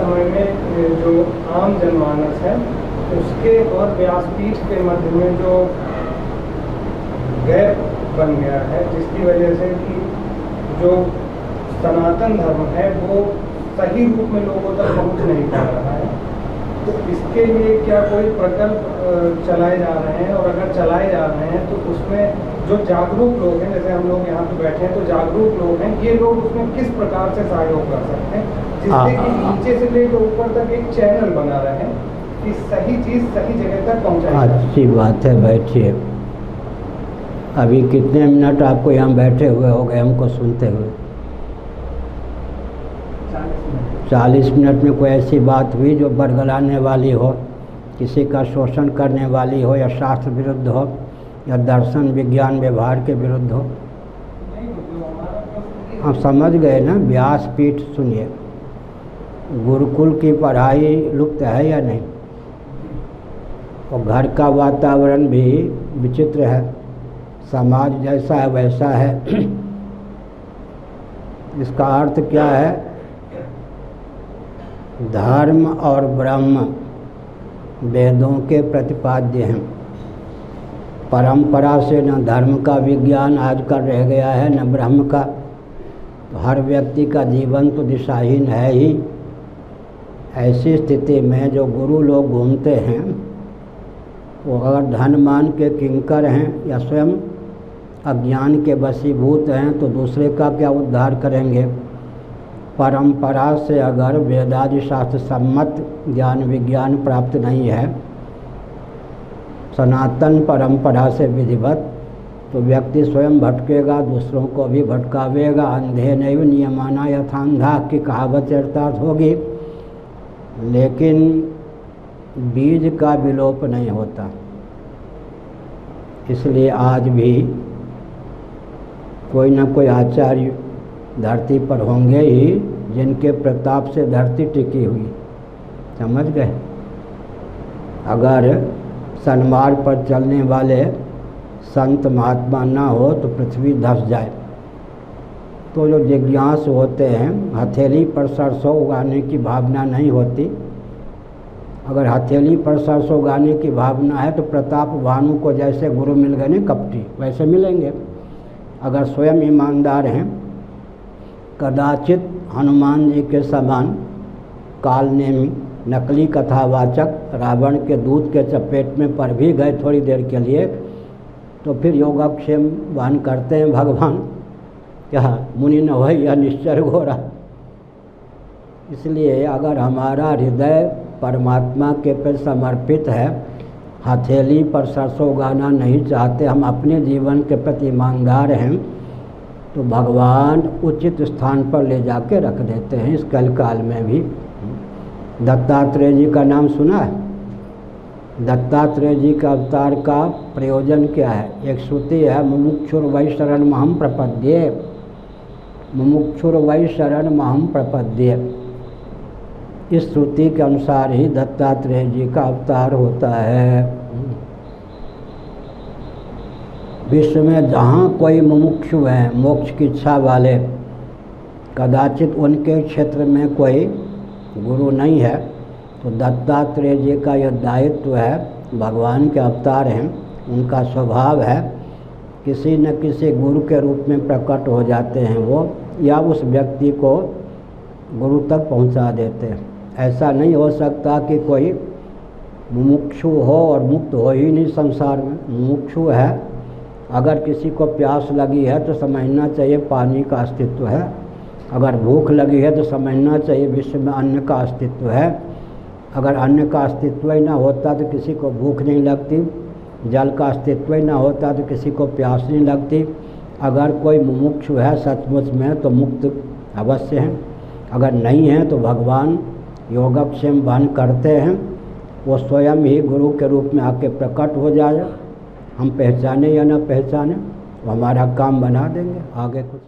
समय में जो आम जनमानस है उसके और व्यासपीठ के मध्य में जो गैप बन गया है, जिसकी वजह से कि जो सनातन धर्म है वो सही रूप में लोगों तक पहुंच नहीं पा रहा है, तो इसके लिए क्या कोई प्रकल्प चलाए जा रहे हैं? और अगर चलाए जा रहे हैं तो उसमें जो जागरूक लोग हैं, जैसे हम लोग यहाँ पे बैठे हैं तो जागरूक लोग हैं, ये लोग उसमें किस प्रकार से सहयोग कर सकते हैं जिससे कि नीचे से लेकर ऊपर तक एक चैनल बना रहे कि सही चीज़ सही जगह तक पहुँचाई? अच्छी बात है, बैठिए। अभी कितने मिनट आपको यहाँ बैठे हुए हो गए हमको सुनते हुए? 40 मिनट में कोई ऐसी बात हुई जो बरगलाने वाली हो, किसी का शोषण करने वाली हो, या शास्त्र विरुद्ध हो, या दर्शन विज्ञान व्यवहार के विरुद्ध हो? आप समझ गए ना। व्यासपीठ सुनिए, गुरुकुल की पढ़ाई लुप्त है या नहीं? और घर का वातावरण भी विचित्र है, समाज जैसा है वैसा है। इसका अर्थ क्या है? धर्म और ब्रह्म वेदों के प्रतिपाद्य हैं। परंपरा से न धर्म का विज्ञान आजकल रह गया है, न ब्रह्म का। तो हर व्यक्ति का जीवन तो दिशाहीन है ही। ऐसी स्थिति में जो गुरु लोग घूमते हैं वो अगर धन मान के किंकर हैं या स्वयं अज्ञान के वशीभूत हैं तो दूसरे का क्या उद्धार करेंगे? परंपरा से अगर वेदादि शास्त्र सम्मत ज्ञान विज्ञान प्राप्त नहीं है, सनातन परंपरा से विधिवत, तो व्यक्ति स्वयं भटकेगा, दूसरों को भी भटकावेगा। अंधे नैव नियमाना यथांधा की कहावत चरितार्थ होगी, लेकिन बीज का विलोप नहीं होता। इसलिए आज भी कोई न कोई आचार्य धरती पर होंगे ही जिनके प्रताप से धरती टिकी हुई। समझ गए? अगर सन्मार्ग पर चलने वाले संत महात्मा ना हो तो पृथ्वी धस जाए। तो जो जिज्ञासु होते हैं, हथेली पर सरसों उगाने की भावना नहीं होती। अगर हथेली पर सरसों उगाने की भावना है तो प्रताप भानु को जैसे गुरु मिल गए ना कपटी, वैसे मिलेंगे। अगर स्वयं ईमानदार हैं, कदाचित हनुमान जी के समान कालनेमी नकली कथावाचक रावण के दूध के चपेट में पड़ भी गए थोड़ी देर के लिए, तो फिर योगक्षेम वाहन करते हैं भगवान, क्या मुनि न हो या निश्चर घोरा। इसलिए अगर हमारा हृदय परमात्मा के प्रति समर्पित है, हथेली पर सरसों उगाना नहीं चाहते, हम अपने जीवन के प्रति ईमानदार हैं, तो भगवान उचित स्थान पर ले जाके रख देते हैं। इस कलकाल में भी दत्तात्रेय जी का नाम सुना है? दत्तात्रेय जी का अवतार का प्रयोजन क्या है? एक श्रुति है, मुमुक्षुर्वै शरणमहं प्रपद्ये, मुमुक्षुर्वै शरणमहं प्रपद्ये। इस श्रुति के अनुसार ही दत्तात्रेय जी का अवतार होता है। विश्व में जहाँ कोई मुमुक्षु हैं, मोक्ष की इच्छा वाले, कदाचित उनके क्षेत्र में कोई गुरु नहीं है, तो दत्तात्रेय जी का यह दायित्व है, भगवान के अवतार हैं, उनका स्वभाव है किसी न किसी गुरु के रूप में प्रकट हो जाते हैं वो, या उस व्यक्ति को गुरु तक पहुंचा देते हैं। ऐसा नहीं हो सकता कि कोई मुमुक्षु हो और मुक्त हो ही नहीं संसार में। मुमुक्षु है, अगर किसी को प्यास लगी है तो समझना चाहिए पानी का अस्तित्व है, अगर भूख लगी है तो समझना चाहिए विश्व में अन्न का अस्तित्व है। अगर अन्न का अस्तित्व ही ना होता तो किसी को भूख नहीं लगती, जल का अस्तित्व ही ना होता तो किसी को प्यास नहीं लगती। अगर कोई मुमुक्षु है सचमुच में तो मुक्त अवश्य है, अगर नहीं है तो भगवान योगक्षेम बहन करते हैं, वो स्वयं ही गुरु के रूप में आके प्रकट हो जाए। हम पहचाने या ना पहचाने, वो हमारा काम बना देंगे। आगे कुछ